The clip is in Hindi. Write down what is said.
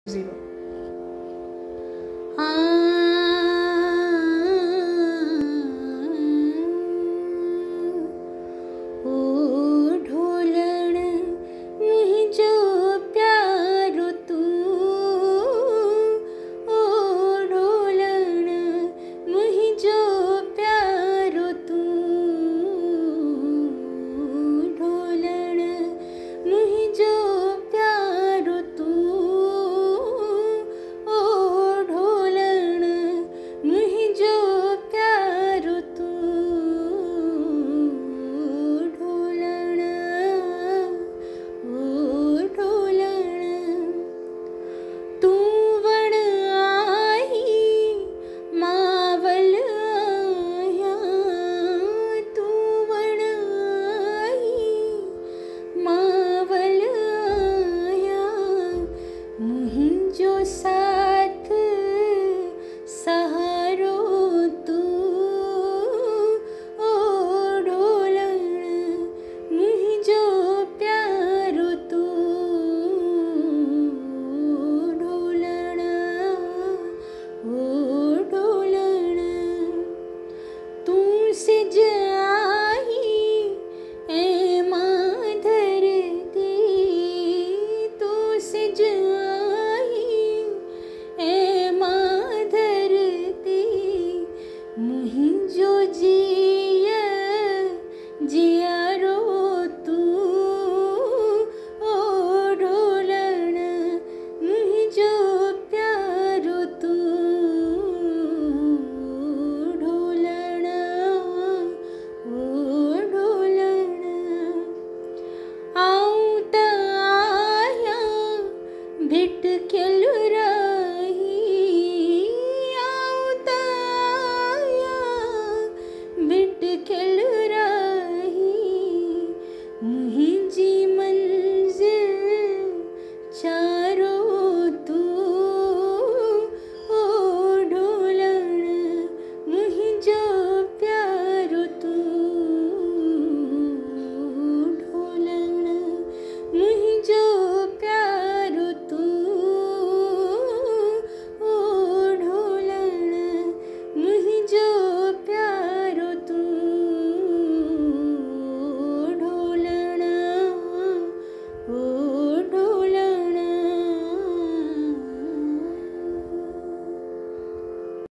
0. ओ ढोलण मुझो प्यारो तू, ओ ढोलण मुझो प्यारो तू, ढोलण मुझो प्यारो तू, ओ ढोलण मुझो प्यारो तू, ढोलण ओ ढोलण तू वण आई मावल आया, तू वण आई मावल आया, मुझो साथ सहारो तू, ओ ढोलण मुझो प्यारो तू, ढोलण ओ ढोलण तू सिज आई ए माधर दी, तू सिज आई ए माधर दी, मुझो जिया जियारो तू, ओ ढोलण मुझो प्यारो तू, ढोलण ओ ढोलण आऊं त आया भिटकेल